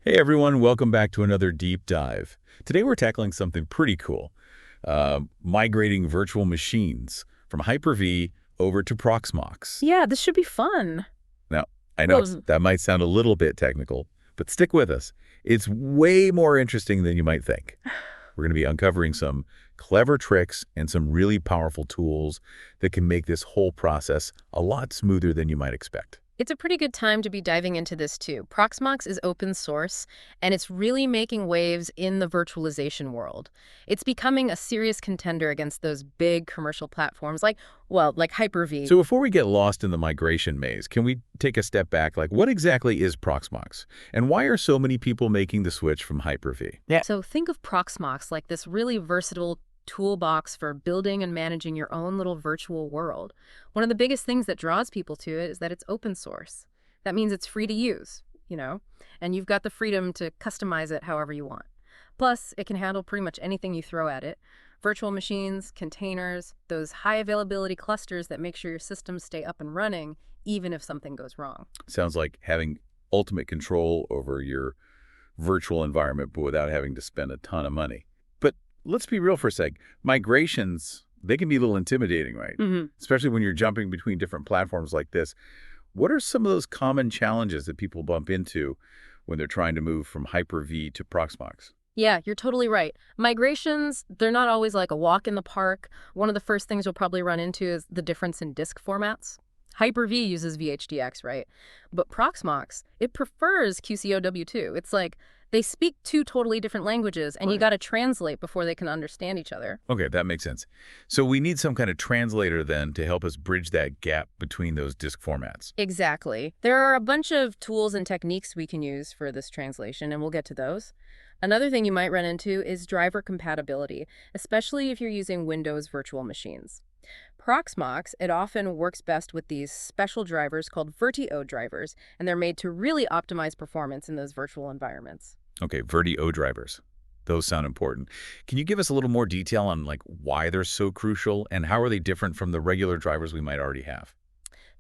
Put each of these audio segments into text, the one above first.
Hey everyone, welcome back to another deep dive. Today we're tackling something pretty cool, migrating virtual machines from Hyper-V over to Proxmox. Yeah, this should be fun. Now, I know Well, that might sound a little bit technical, but stick with us. It's way more interesting than you might think. We're going to be uncovering some clever tricks and some really powerful tools that can make this whole process a lot smoother than you might expect. it's a pretty good time to be diving into this too. Proxmox is open source, and it's really making waves in the virtualization world. It's becoming a serious contender against those big commercial platforms like Hyper-V. So before we get lost in the migration maze, can we take a step back? Like, what exactly is Proxmox? And why are so many people making the switch from Hyper-V? Yeah. So think of Proxmox like this really versatile toolbox for building and managing your own little virtual world. One of the biggest things that draws people to it is that it's open source. That means it's free to use, and you've got the freedom to customize it however you want. Plus, it can handle pretty much anything you throw at it. Virtual machines, containers, those high availability clusters that make sure your systems stay up and running even if something goes wrong. Sounds like having ultimate control over your virtual environment, but without having to spend a ton of money. But let's be real for a sec. Migrations, they can be a little intimidating, right? Especially when you're jumping between different platforms like this. What are some of those common challenges that people bump into when they're trying to move from Hyper-V to Proxmox? Yeah, you're totally right. Migrations, they're not always like a walk in the park. One of the first things you'll probably run into is the difference in disk formats. Hyper-V uses VHDX, right? But Proxmox, it prefers QCOW2. It's like they speak two totally different languages, and you Right. got to translate before they can understand each other. Okay, that makes sense. So we need some kind of translator then to help us bridge that gap between those disk formats. Exactly. There are a bunch of tools and techniques we can use for this translation, and we'll get to those. Another thing you might run into is driver compatibility, especially if you're using Windows virtual machines. Proxmox, it often works best with these special drivers called VirtIO drivers, and they're made to really optimize performance in those virtual environments. Okay, VirtIO drivers. Those sound important. Can you give us a little more detail on like why they're so crucial and how are they different from the regular drivers we might already have?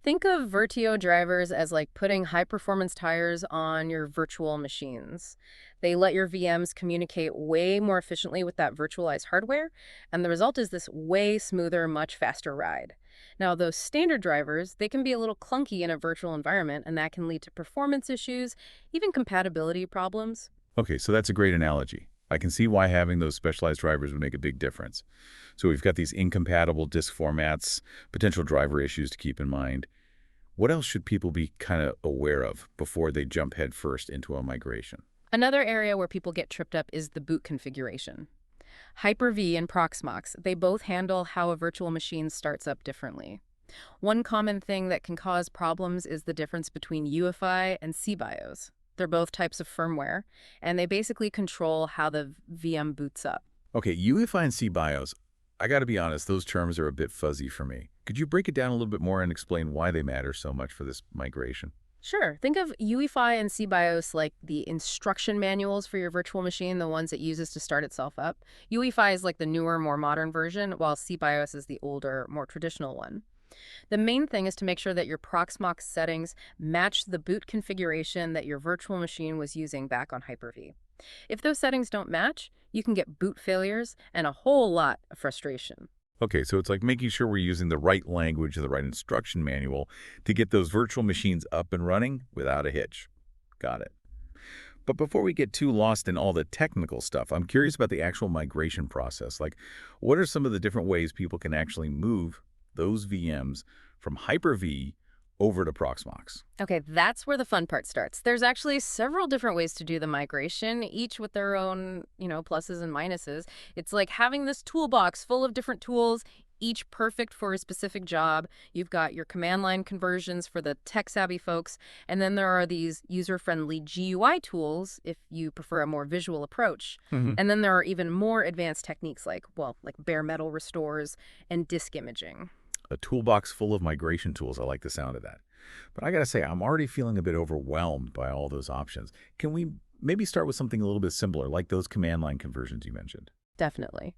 Think of VirtIO drivers as like putting high-performance tires on your virtual machines. They let your VMs communicate way more efficiently with that virtualized hardware, and the result is this way smoother, much faster ride. Now, those standard drivers, they can be a little clunky in a virtual environment, and that can lead to performance issues, even compatibility problems. Okay, so that's a great analogy. I can see why having those specialized drivers would make a big difference. So we've got these incompatible disk formats, potential driver issues to keep in mind. What else should people be kind of aware of before they jump headfirst into a migration? Another area where people get tripped up is the boot configuration. Hyper-V and Proxmox, they both handle how a virtual machine starts up differently. One common thing that can cause problems is the difference between UEFI and cBIOS. They're both types of firmware, and they basically control how the VM boots up. Okay, UEFI and cBIOS, I got to be honest, those terms are a bit fuzzy for me. Could you break it down a little bit more and explain why they matter so much for this migration? Sure, think of UEFI and cBIOS like the instruction manuals for your virtual machine, the ones it uses to start itself up. UEFI is like the newer, more modern version, while cBIOS is the older, more traditional one. The main thing is to make sure that your Proxmox settings match the boot configuration that your virtual machine was using back on Hyper-V. If those settings don't match, you can get boot failures and a whole lot of frustration. Okay, so it's like making sure we're using the right language and the right instruction manual to get those virtual machines up and running without a hitch. Got it. But before we get too lost in all the technical stuff, I'm curious about the actual migration process. Like, what are some of the different ways people can actually move those VMs from Hyper-V over to Proxmox? Okay, that's where the fun part starts. There's actually several different ways to do the migration, each with their own, pluses and minuses. It's like having this toolbox full of different tools, each perfect for a specific job. You've got your command line conversions for the tech-savvy folks, and then there are these user-friendly GUI tools if you prefer a more visual approach. Mhm. And then there are even more advanced techniques like bare metal restores and disk imaging. A toolbox full of migration tools. I like the sound of that. But I got to say, I'm already feeling a bit overwhelmed by all those options. Can we maybe start with something a little bit simpler, like those command line conversions you mentioned? Definitely.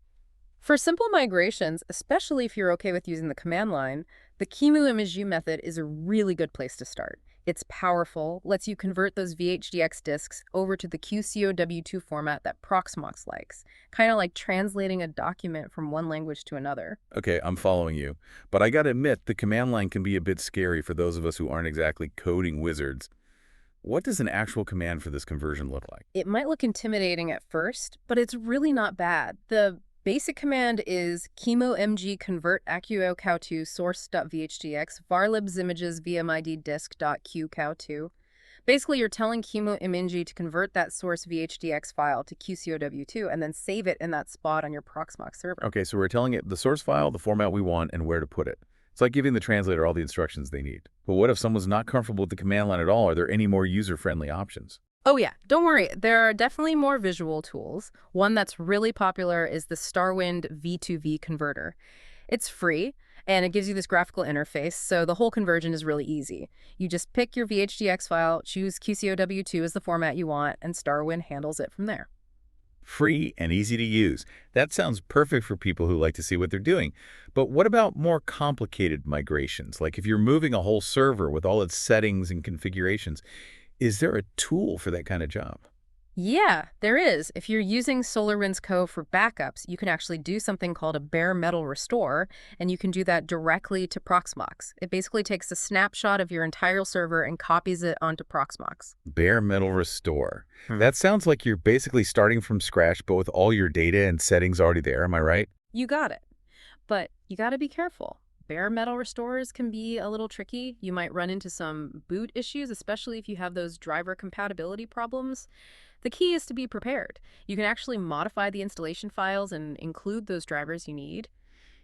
For simple migrations, especially if you're okay with using the command line, the qemu-img method is a really good place to start. It's powerful, lets you convert those VHDX disks over to the qemu-img format that Proxmox likes, kind of like translating a document from one language to another. Okay, I'm following you. But I gotta admit, the command line can be a bit scary for those of us who aren't exactly coding wizards. What does an actual command for this conversion look like? It might look intimidating at first, but it's really not bad. The basic command is qemu-img convert acuocow2 source.vhdx varlibs images vmid disk.qcow2. Basically, you're telling qemu-img to convert that source VHDX file to qcow2 and then save it in that spot on your Proxmox server. Okay, so we're telling it the source file, the format we want, and where to put it. It's like giving the translator all the instructions they need. But what if someone's not comfortable with the command line at all? Are there any more user-friendly options? Oh yeah, don't worry. There are definitely more visual tools. One that's really popular is the StarWind V2V Converter. It's free, and it gives you this graphical interface, so the whole conversion is really easy. You just pick your VHDX file, choose qcow2 as the format you want, and StarWind handles it from there. Free and easy to use. That sounds perfect for people who like to see what they're doing. But what about more complicated migrations? Like if you're moving a whole server with all its settings and configurations, is there a tool for that kind of job? Yeah, there is. If you're using SolarWinds Cove for backups, you can actually do something called a bare metal restore, and you can do that directly to Proxmox. It basically takes a snapshot of your entire server and copies it onto Proxmox. Bare metal restore. That sounds like you're basically starting from scratch, but with all your data and settings already there. Am I right? You got it. But you got to be careful. Bare metal restores can be a little tricky. You might run into some boot issues, especially if you have those driver compatibility problems. The key is to be prepared. You can actually modify the installation files and include those drivers you need.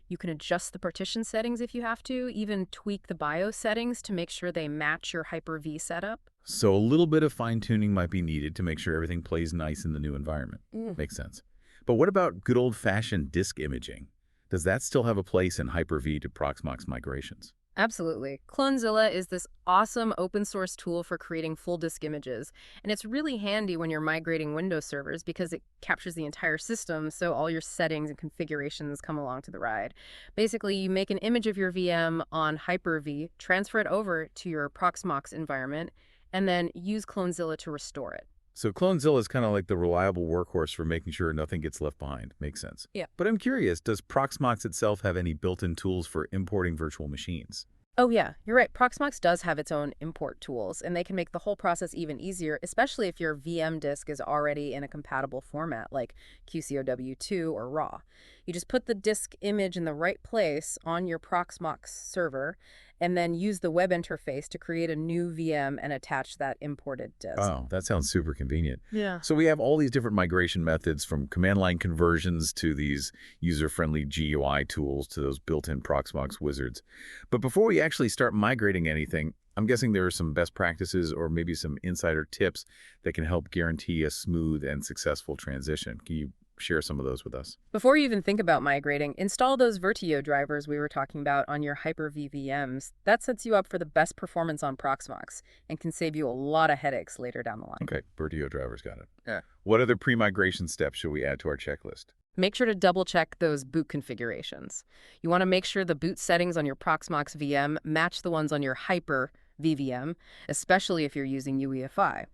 You can adjust the partition settings if you have to, even tweak the BIOS settings to make sure they match your Hyper-V setup. So a little bit of fine-tuning might be needed to make sure everything plays nice in the new environment. Makes sense. But what about good old-fashioned disk imaging? Does that still have a place in Hyper-V to Proxmox migrations? Absolutely. Clonezilla is this awesome open source tool for creating full disk images. And it's really handy when you're migrating Windows servers because it captures the entire system, so all your settings and configurations come along to the ride. Basically, you make an image of your VM on Hyper-V, transfer it over to your Proxmox environment, and then use Clonezilla to restore it. So Clonezilla is kind of like the reliable workhorse for making sure nothing gets left behind. Makes sense. Yeah. But I'm curious, does Proxmox itself have any built-in tools for importing virtual machines? Oh yeah, you're right. Proxmox does have its own import tools, and they can make the whole process even easier, especially if your VM disk is already in a compatible format like qcow2 or RAW. You just put the disk image in the right place on your Proxmox server, and then use the web interface to create a new VM and attach that imported disk. Oh, that sounds super convenient. Yeah. So we have all these different migration methods, from command line conversions to these user-friendly GUI tools to those built-in Proxmox wizards. But before we actually start migrating anything, I'm guessing there are some best practices or maybe some insider tips that can help guarantee a smooth and successful transition. Can you share some of those with us? Before you even think about migrating, install those Vertio drivers we were talking about on your Hyper-V VMs. That sets you up for the best performance on Proxmox and can save you a lot of headaches later down the line. Okay, Vertio drivers, got it. Yeah. What other pre-migration steps should we add to our checklist? Make sure to double check those boot configurations. You want to make sure the boot settings on your Proxmox VM match the ones on your Hyper-V VM, especially if you're using UEFI.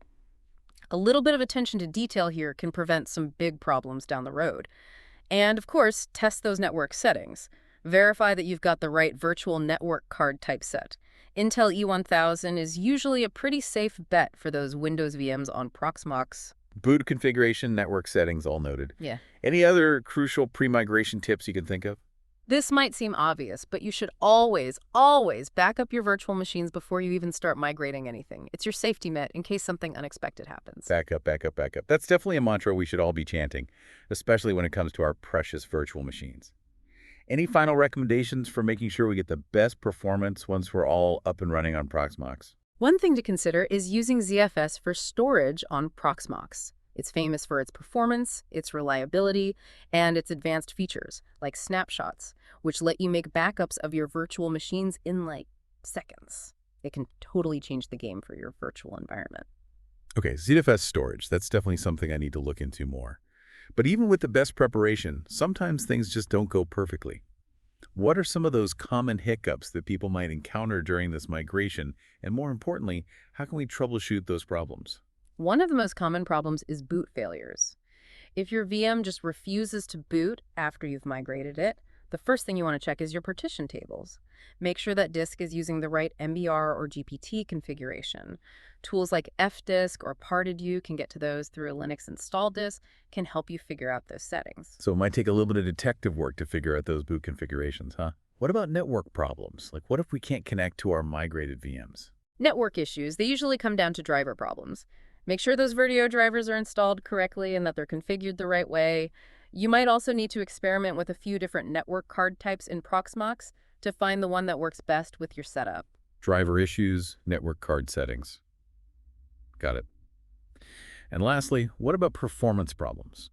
A little bit of attention to detail here can prevent some big problems down the road. And of course, test those network settings. Verify that you've got the right virtual network card typeset. Intel E1000 is usually a pretty safe bet for those Windows VMs on Proxmox. Boot configuration, network settings, all noted. Yeah. Any other crucial pre-migration tips you can think of? This might seem obvious, but you should always, always back up your virtual machines before you even start migrating anything. It's your safety net in case something unexpected happens. Back up, back up, back up. That's definitely a mantra we should all be chanting, especially when it comes to our precious virtual machines. Any final recommendations for making sure we get the best performance once we're all up and running on Proxmox? One thing to consider is using ZFS for storage on Proxmox. It's famous for its performance, its reliability, and its advanced features, like snapshots, which let you make backups of your virtual machines in, like, seconds. It can totally change the game for your virtual environment. Okay, ZFS storage. That's definitely something I need to look into more. But even with the best preparation, sometimes things just don't go perfectly. What are some of those common hiccups that people might encounter during this migration? And more importantly, how can we troubleshoot those problems? One of the most common problems is boot failures. If your VM just refuses to boot after you've migrated it, the first thing you want to check is your partition tables. Make sure that disk is using the right MBR or GPT configuration. Tools like fdisk or partidu can get to those through a Linux install disk, can help you figure out those settings. So it might take a little bit of detective work to figure out those boot configurations, huh? What about network problems? Like what if we can't connect to our migrated VMs? Network issues, they usually come down to driver problems. Make sure those Vertio drivers are installed correctly and that they're configured the right way. You might also need to experiment with a few different network card types in Proxmox to find the one that works best with your setup. Driver issues, network card settings. Got it. And lastly, what about performance problems?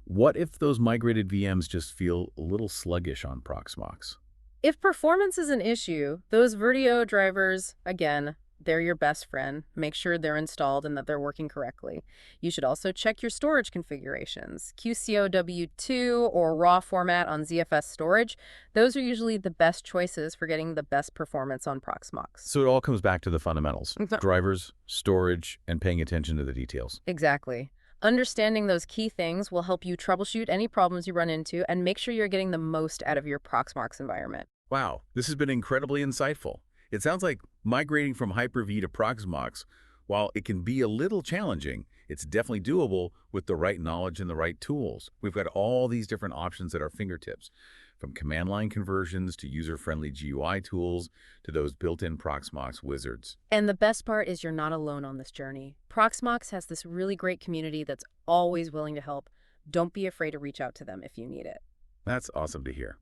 What if those migrated VMs just feel a little sluggish on Proxmox? If performance is an issue, those Vertio drivers, again, they're your best friend. Make sure they're installed and that they're working correctly. You should also check your storage configurations. qemu-img or raw format on ZFS storage, those are usually the best choices for getting the best performance on Proxmox. So it all comes back to the fundamentals. Exa- Drivers, storage, and paying attention to the details. Exactly. Understanding those key things will help you troubleshoot any problems you run into and make sure you're getting the most out of your Proxmox environment. Wow, this has been incredibly insightful. It sounds like migrating from Hyper-V to Proxmox, while it can be a little challenging, it's definitely doable with the right knowledge and the right tools. We've got all these different options at our fingertips, from command line conversions to user-friendly GUI tools to those built-in Proxmox wizards. And the best part is you're not alone on this journey. Proxmox has this really great community that's always willing to help. Don't be afraid to reach out to them if you need it. That's awesome to hear.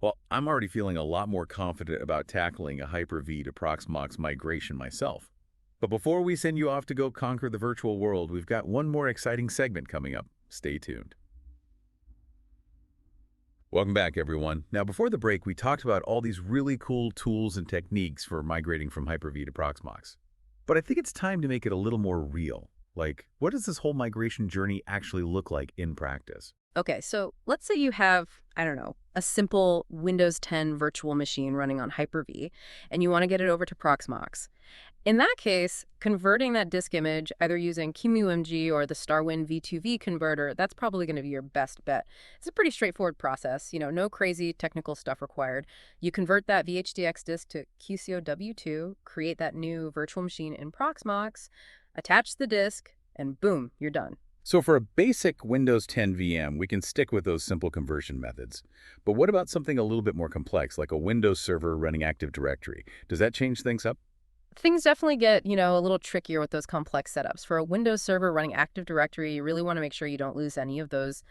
Well, I'm already feeling a lot more confident about tackling a Hyper-V to Proxmox migration myself. But before we send you off to go conquer the virtual world, we've got one more exciting segment coming up. Stay tuned. Welcome back, everyone. Now, before the break, we talked about all these really cool tools and techniques for migrating from Hyper-V to Proxmox. But I think it's time to make it a little more real. Like, what does this whole migration journey actually look like in practice? Okay, so let's say you have, I don't know, a simple Windows 10 virtual machine running on Hyper-V, and you want to get it over to Proxmox. In that case, converting that disk image, either using qemu-img or the StarWind V2V Converter, that's probably going to be your best bet. It's a pretty straightforward process, no crazy technical stuff required. You convert that VHDX disk to QCOW2, create that new virtual machine in Proxmox, attach the disk, and boom, you're done. So for a basic Windows 10 VM, we can stick with those simple conversion methods. But what about something a little bit more complex, like a Windows server running Active Directory? Does that change things up? Things definitely get, a little trickier with those complex setups. For a Windows server running Active Directory, you really want to make sure you don't lose any of those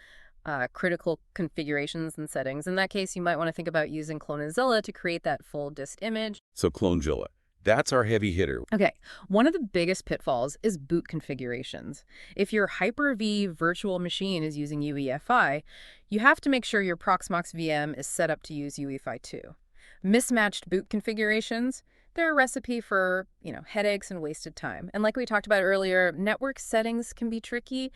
critical configurations and settings. In that case, you might want to think about using Clonezilla to create that full disk image. So Clonezilla, that's our heavy hitter. Okay, one of the biggest pitfalls is boot configurations. If your Hyper-V virtual machine is using UEFI, you have to make sure your Proxmox VM is set up to use UEFI too. Mismatched boot configurations, they're a recipe for, headaches and wasted time. And like we talked about earlier, network settings can be tricky.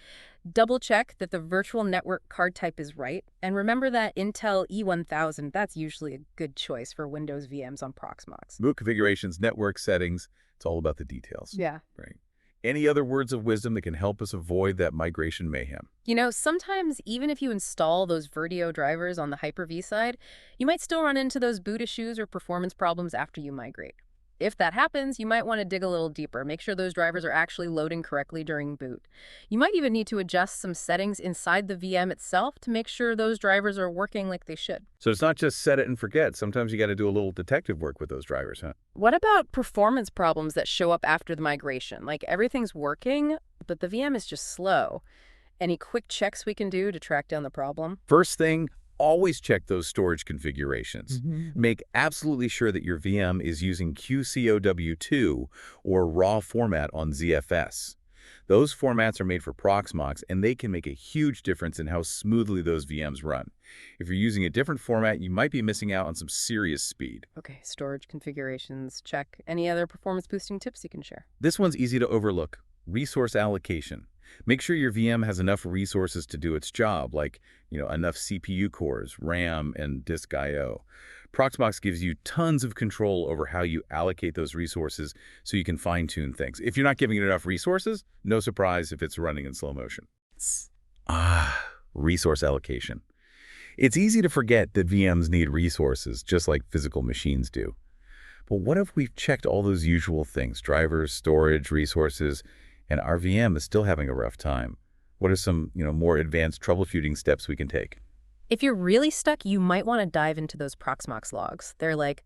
Double check that the virtual network card type is right. And remember that Intel E1000, that's usually a good choice for Windows VMs on Proxmox. Boot configurations, network settings, it's all about the details. Yeah. Right. Any other words of wisdom that can help us avoid that migration mayhem? Sometimes even if you install those Vertio drivers on the Hyper-V side, you might still run into those boot issues or performance problems after you migrate. If that happens, you might want to dig a little deeper. Make sure those drivers are actually loading correctly during boot. You might even need to adjust some settings inside the VM itself to make sure those drivers are working like they should. So it's not just set it and forget. Sometimes you got to do a little detective work with those drivers, huh? What about performance problems that show up after the migration? Like everything's working, but the VM is just slow. Any quick checks we can do to track down the problem? First thing, always check those storage configurations. Make absolutely sure that your VM is using QCOW2 or raw format on ZFS. Those formats are made for Proxmox, and they can make a huge difference in how smoothly those VMs run. If you're using a different format, you might be missing out on some serious speed. Okay, storage configurations, check. Any other performance boosting tips you can share? This one's easy to overlook. Resource allocation. Make sure your VM has enough resources to do its job, like, enough CPU cores, RAM, and disk I/O. Proxmox gives you tons of control over how you allocate those resources so you can fine-tune things. If you're not giving it enough resources, no surprise if it's running in slow motion. Resource allocation. It's easy to forget that VMs need resources, just like physical machines do. But what if we've checked all those usual things, drivers, storage, resources, and our VM is still having a rough time? What are some, more advanced troubleshooting steps we can take? If you're really stuck, you might want to dive into those Proxmox logs. They're like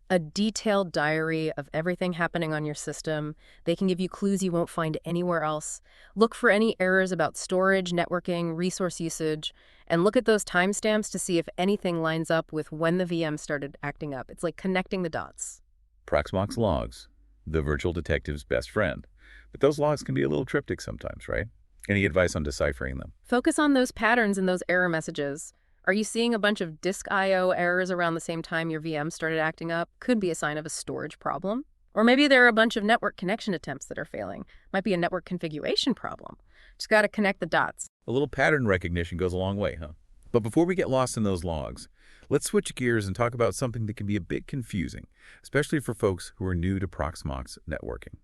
a detailed diary of everything happening on your system. They can give you clues you won't find anywhere else. Look for any errors about storage, networking, resource usage, and look at those timestamps to see if anything lines up with when the VM started acting up. It's like connecting the dots. Proxmox logs, the virtual detective's best friend. But those logs can be a little cryptic sometimes, right? Any advice on deciphering them? Focus on those patterns and those error messages. Are you seeing a bunch of disk I/O errors around the same time your VM started acting up? Could be a sign of a storage problem. Or maybe there are a bunch of network connection attempts that are failing. Might be a network configuration problem. Just got to connect the dots. A little pattern recognition goes a long way, huh? But before we get lost in those logs, let's switch gears and talk about something that can be a bit confusing, especially for folks who are new to Proxmox networking.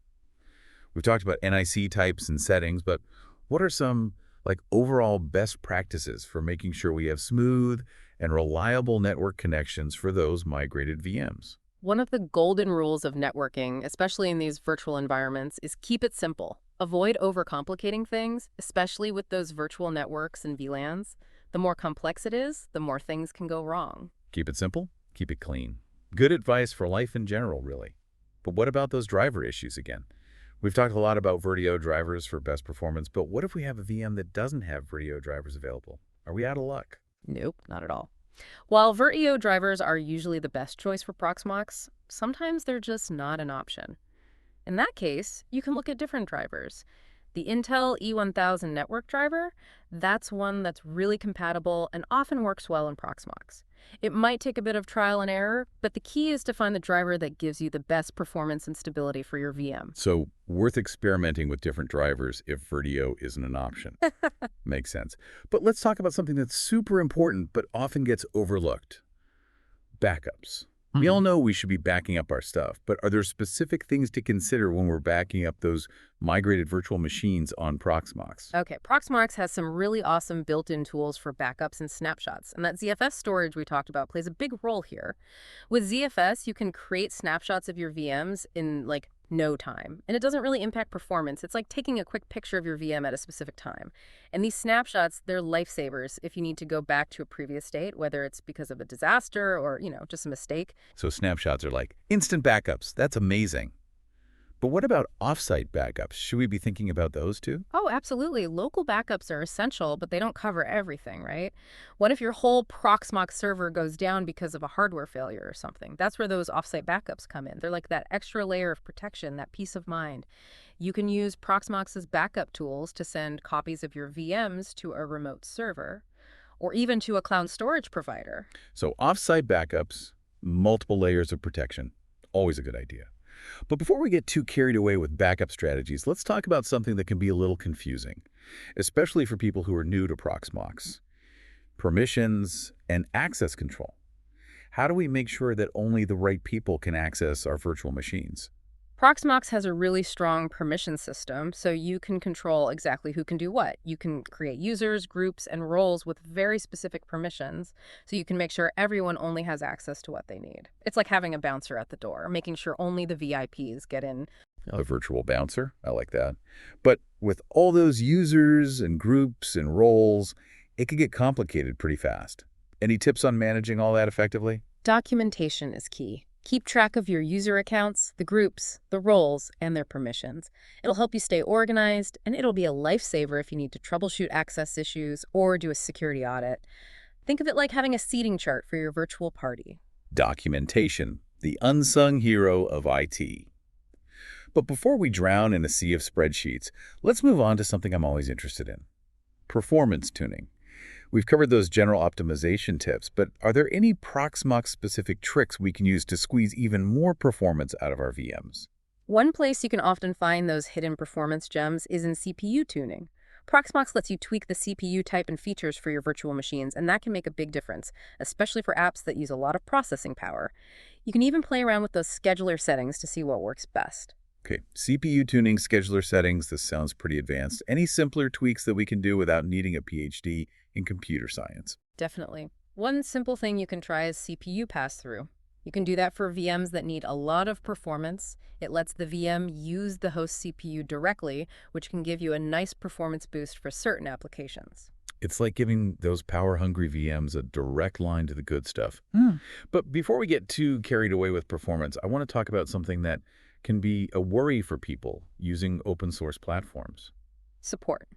We've talked about NIC types and settings, but what are some overall best practices for making sure we have smooth and reliable network connections for those migrated VMs? One of the golden rules of networking, especially in these virtual environments, is keep it simple. Avoid overcomplicating things, especially with those virtual networks and VLANs. The more complex it is, the more things can go wrong. Keep it simple, keep it clean. Good advice for life in general, really. But what about those driver issues again? We've talked a lot about Virtio drivers for best performance, but what if we have a VM that doesn't have Virtio drivers available? Are we out of luck? Nope, not at all. While Virtio drivers are usually the best choice for Proxmox, sometimes they're just not an option. In that case, you can look at different drivers. The Intel E1000 network driver, that's one that's really compatible and often works well in Proxmox. It might take a bit of trial and error, but the key is to find the driver that gives you the best performance and stability for your VM. So worth experimenting with different drivers if Virtio isn't an option. Makes sense. But let's talk about something that's super important but often gets overlooked. Backups. We all know we should be backing up our stuff, but are there specific things to consider when we're backing up those migrated virtual machines on Proxmox? Okay, Proxmox has some really awesome built-in tools for backups and snapshots, and that ZFS storage we talked about plays a big role here. With ZFS, you can create snapshots of your VMs in no time, and it doesn't really impact performance. It's like taking a quick picture of your VM at a specific time. And these snapshots, they're lifesavers if you need to go back to a previous state, whether it's because of a disaster or, just a mistake. So snapshots are like instant backups. That's amazing. But what about offsite backups? Should we be thinking about those too? Oh, absolutely. Local backups are essential, but they don't cover everything, right? What if your whole Proxmox server goes down because of a hardware failure or something? That's where those offsite backups come in. They're like that extra layer of protection, that peace of mind. You can use Proxmox's backup tools to send copies of your VMs to a remote server or even to a cloud storage provider. So offsite backups, multiple layers of protection, always a good idea. But before we get too carried away with backup strategies, let's talk about something that can be a little confusing, especially for people who are new to Proxmox. Permissions and access control. How do we make sure that only the right people can access our virtual machines? Proxmox has a really strong permission system, so you can control exactly who can do what. You can create users, groups, and roles with very specific permissions, so you can make sure everyone only has access to what they need. It's like having a bouncer at the door, making sure only the VIPs get in. A virtual bouncer, I like that. But with all those users and groups and roles, it can get complicated pretty fast. Any tips on managing all that effectively? Documentation is key. Keep track of your user accounts, the groups, the roles, and their permissions. It'll help you stay organized, and it'll be a lifesaver if you need to troubleshoot access issues or do a security audit. Think of it like having a seating chart for your virtual party. Documentation, the unsung hero of IT. But before we drown in a sea of spreadsheets, let's move on to something I'm always interested in. Performance tuning. We've covered those general optimization tips, but are there any Proxmox-specific tricks we can use to squeeze even more performance out of our VMs? One place you can often find those hidden performance gems is in CPU tuning. Proxmox lets you tweak the CPU type and features for your virtual machines, and that can make a big difference, especially for apps that use a lot of processing power. You can even play around with those scheduler settings to see what works best. Okay, CPU tuning, scheduler settings, this sounds pretty advanced. Any simpler tweaks that we can do without needing a PhD in computer science? Definitely. One simple thing you can try is CPU pass-through. You can do that for VMs that need a lot of performance. It lets the VM use the host CPU directly, which can give you a nice performance boost for certain applications. It's like giving those power-hungry VMs a direct line to the good stuff. But before we get too carried away with performance, I want to talk about something that can be a worry for people using open source platforms. Support.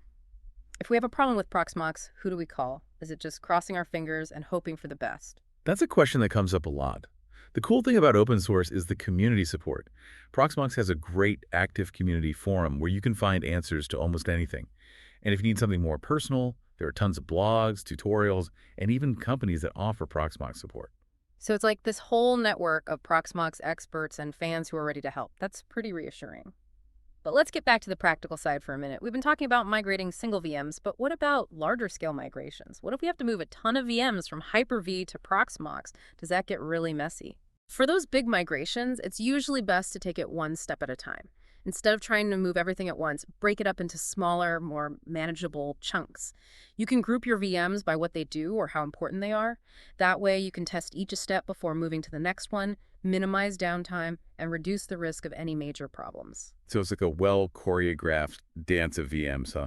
If we have a problem with Proxmox, who do we call? Is it just crossing our fingers and hoping for the best? That's a question that comes up a lot. The cool thing about open source is the community support. Proxmox has a great active community forum where you can find answers to almost anything. And if you need something more personal, there are tons of blogs, tutorials, and even companies that offer Proxmox support. So it's like this whole network of Proxmox experts and fans who are ready to help. That's pretty reassuring. But let's get back to the practical side for a minute. We've been talking about migrating single VMs, but what about larger scale migrations? What if we have to move a ton of VMs from Hyper-V to Proxmox? Does that get really messy? For those big migrations, it's usually best to take it one step at a time. Instead of trying to move everything at once, break it up into smaller, more manageable chunks. You can group your VMs by what they do or how important they are. That way, you can test each a step before moving to the next one, minimize downtime, and reduce the risk of any major problems. So it's like a well-choreographed dance of VMs, huh?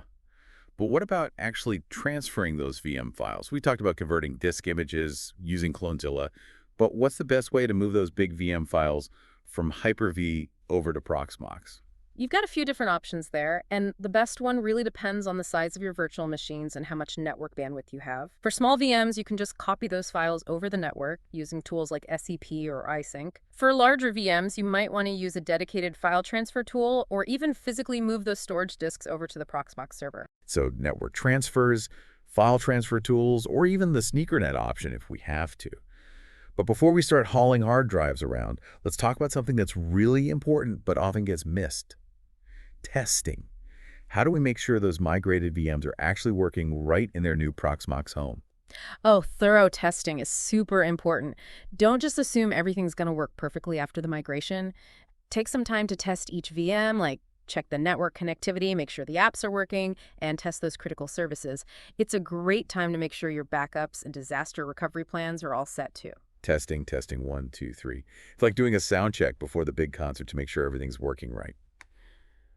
But what about actually transferring those VM files? We talked about converting disk images using Clonezilla, but what's the best way to move those big VM files from Hyper-V over to Proxmox? You've got a few different options there, and the best one really depends on the size of your virtual machines and how much network bandwidth you have. For small VMs, you can just copy those files over the network using tools like SEP or iSync. For larger VMs, you might want to use a dedicated file transfer tool or even physically move those storage disks over to the Proxmox server. So network transfers, file transfer tools, or even the sneakernet option if we have to. But before we start hauling hard drives around, let's talk about something that's really important but often gets missed. Testing. How do we make sure those migrated VMs are actually working right in their new Proxmox home? Oh, thorough testing is super important. Don't just assume everything's going to work perfectly after the migration. Take some time to test each VM, like check the network connectivity, make sure the apps are working, and test those critical services. It's a great time to make sure your backups and disaster recovery plans are all set too. Testing, testing, 1, 2, 3. It's like doing a sound check before the big concert to make sure everything's working right.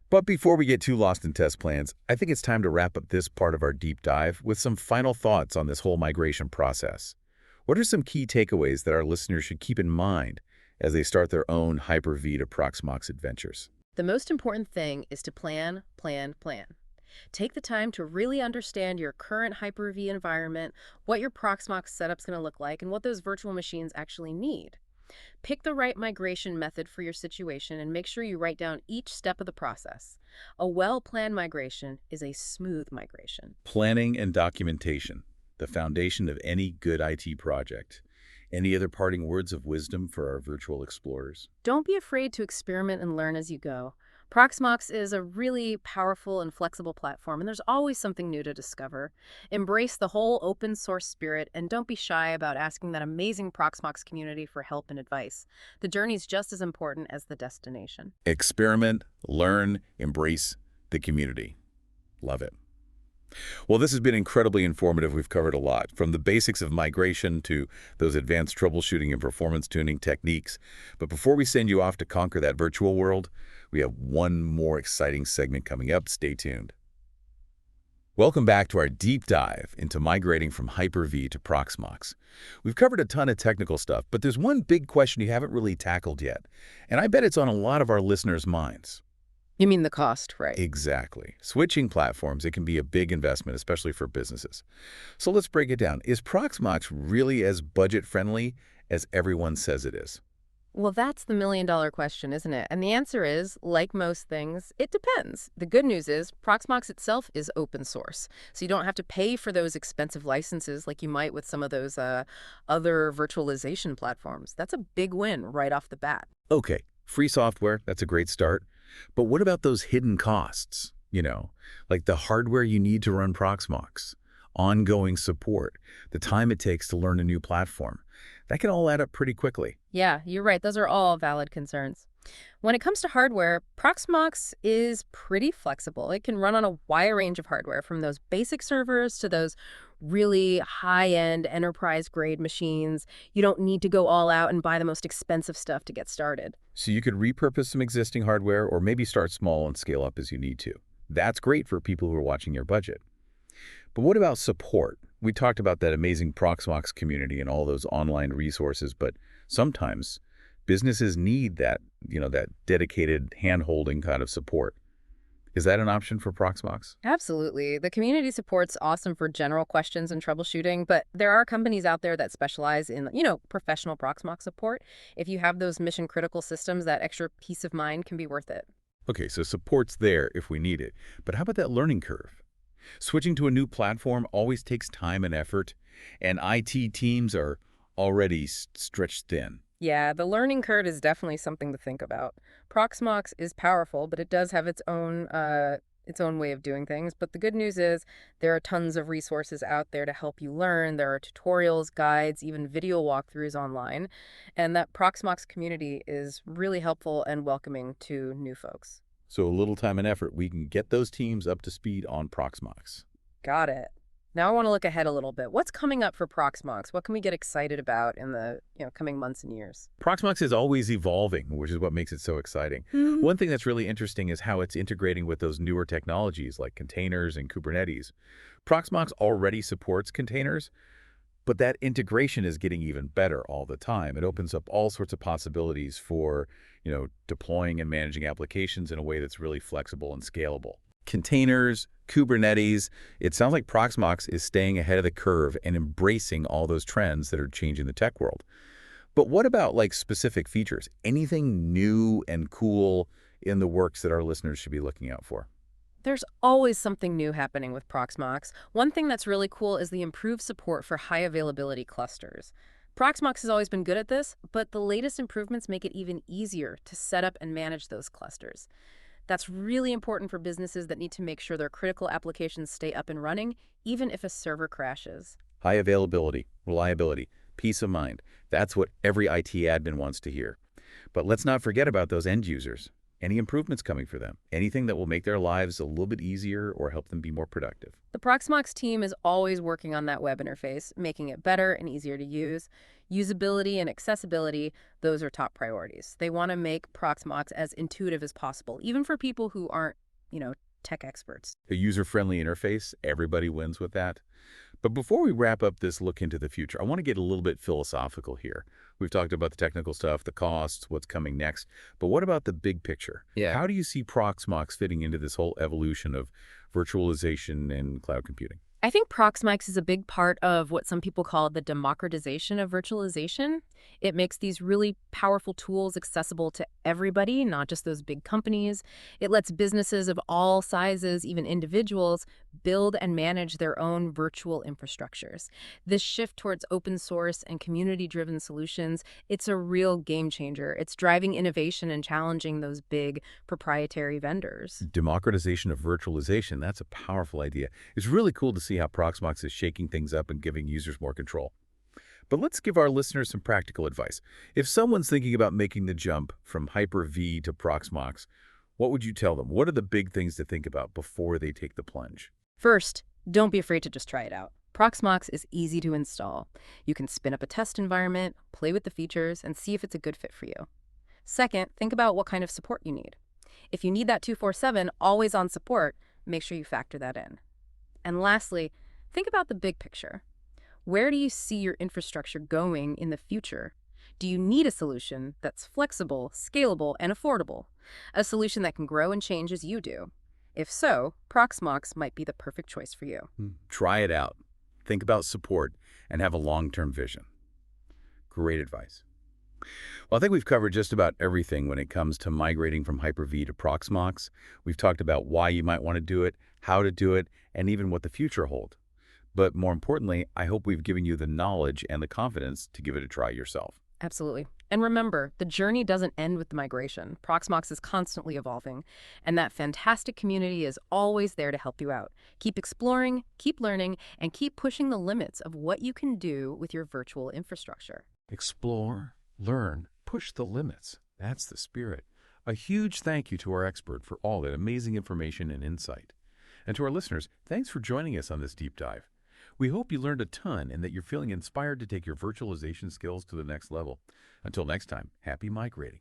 But before we get too lost in test plans, I think it's time to wrap up this part of our deep dive with some final thoughts on this whole migration process. What are some key takeaways that our listeners should keep in mind as they start their own Hyper-V to Proxmox adventures? The most important thing is to plan, plan, plan. Take the time to really understand your current Hyper-V environment, what your Proxmox setup's going to look like, and what those virtual machines actually need. Pick the right migration method for your situation and make sure you write down each step of the process. A well-planned migration is a smooth migration. Planning and documentation, the foundation of any good IT project. Any other parting words of wisdom for our virtual explorers? Don't be afraid to experiment and learn as you go. Proxmox is a really powerful and flexible platform, and there's always something new to discover. Embrace the whole open source spirit, and don't be shy about asking that amazing Proxmox community for help and advice. The journey's just as important as the destination. Experiment, learn, embrace the community. Love it. Well, this has been incredibly informative. We've covered a lot, from the basics of migration to those advanced troubleshooting and performance tuning techniques. But before we send you off to conquer that virtual world, we have one more exciting segment coming up. Stay tuned. Welcome back to our deep dive into migrating from Hyper-V to Proxmox. We've covered a ton of technical stuff, but there's one big question you haven't really tackled yet, and I bet it's on a lot of our listeners' minds. You mean the cost, right? Exactly. Switching platforms, it can be a big investment, especially for businesses. So let's break it down. Is Proxmox really as budget-friendly as everyone says it is? Well, that's the million-dollar question, isn't it? And the answer is, like most things, it depends. The good news is Proxmox itself is open source, so you don't have to pay for those expensive licenses like you might with some of those other virtualization platforms. That's a big win right off the bat. Okay, free software, that's a great start. But what about those hidden costs? You know, like the hardware you need to run Proxmox, ongoing support, the time it takes to learn a new platform. That can all add up pretty quickly. Yeah, you're right. Those are all valid concerns. When it comes to hardware, Proxmox is pretty flexible. It can run on a wide range of hardware, from those basic servers to those really high-end enterprise-grade machines. You don't need to go all out and buy the most expensive stuff to get started. So you could repurpose some existing hardware or maybe start small and scale up as you need to. That's great for people who are watching your budget. But what about support? We talked about that amazing Proxmox community and all those online resources, but sometimes businesses need that dedicated hand-holding kind of support. Is that an option for Proxmox? Absolutely. The community support's awesome for general questions and troubleshooting, but there are companies out there that specialize in, professional Proxmox support. If you have those mission-critical systems, that extra peace of mind can be worth it. Okay, so support's there if we need it. But how about that learning curve? Switching to a new platform always takes time and effort, and IT teams are already stretched thin. Yeah, the learning curve is definitely something to think about. Proxmox is powerful, but it does have its own way of doing things. But the good news is there are tons of resources out there to help you learn. There are tutorials, guides, even video walkthroughs online. And that Proxmox community is really helpful and welcoming to new folks. So a little time and effort, we can get those teams up to speed on Proxmox. Got it. Now I want to look ahead a little bit. What's coming up for Proxmox? What can we get excited about in the coming months and years? Proxmox is always evolving, which is what makes it so exciting. One thing that's really interesting is how it's integrating with those newer technologies like containers and Kubernetes. Proxmox already supports containers, but that integration is getting even better all the time. It opens up all sorts of possibilities for, deploying and managing applications in a way that's really flexible and scalable. Containers, Kubernetes, it sounds like Proxmox is staying ahead of the curve and embracing all those trends that are changing the tech world. But what about specific features? Anything new and cool in the works that our listeners should be looking out for? There's always something new happening with Proxmox. One thing that's really cool is the improved support for high availability clusters. Proxmox has always been good at this, but the latest improvements make it even easier to set up and manage those clusters. That's really important for businesses that need to make sure their critical applications stay up and running, even if a server crashes. High availability, reliability, peace of mind. That's what every IT admin wants to hear. But let's not forget about those end users. Any improvements coming for them? Anything that will make their lives a little bit easier or help them be more productive? The Proxmox team is always working on that web interface, making it better and easier to use. Usability and accessibility, those are top priorities. They want to make Proxmox as intuitive as possible, even for people who aren't, tech experts. A user-friendly interface, everybody wins with that. But before we wrap up this look into the future, I want to get a little bit philosophical here. We've talked about the technical stuff, the costs, what's coming next. But what about the big picture? Yeah. How do you see Proxmox fitting into this whole evolution of virtualization and cloud computing? I think Proxmox is a big part of what some people call the democratization of virtualization. It makes these really powerful tools accessible to everybody, not just those big companies. It lets businesses of all sizes, even individuals, build and manage their own virtual infrastructures. This shift towards open source and community-driven solutions, it's a real game changer. It's driving innovation and challenging those big proprietary vendors. Democratization of virtualization, that's a powerful idea. It's really cool to see how Proxmox is shaking things up and giving users more control. But let's give our listeners some practical advice. If someone's thinking about making the jump from Hyper-V to Proxmox, what would you tell them? What are the big things to think about before they take the plunge? First, don't be afraid to just try it out. Proxmox is easy to install. You can spin up a test environment, play with the features, and see if it's a good fit for you. Second, think about what kind of support you need. If you need that 24/7, always-on support, make sure you factor that in. And lastly, think about the big picture. Where do you see your infrastructure going in the future? Do you need a solution that's flexible, scalable, and affordable? A solution that can grow and change as you do? If so, Proxmox might be the perfect choice for you. Try it out. Think about support and have a long-term vision. Great advice. Well, I think we've covered just about everything when it comes to migrating from Hyper-V to Proxmox. We've talked about why you might want to do it, how to do it, and even what the future holds. But more importantly, I hope we've given you the knowledge and the confidence to give it a try yourself. Absolutely. And remember, the journey doesn't end with the migration. Proxmox is constantly evolving, and that fantastic community is always there to help you out. Keep exploring, keep learning, and keep pushing the limits of what you can do with your virtual infrastructure. Explore, learn, push the limits. That's the spirit. A huge thank you to our expert for all that amazing information and insight. And to our listeners, thanks for joining us on this deep dive. We hope you learned a ton and that you're feeling inspired to take your virtualization skills to the next level. Until next time, happy migrating.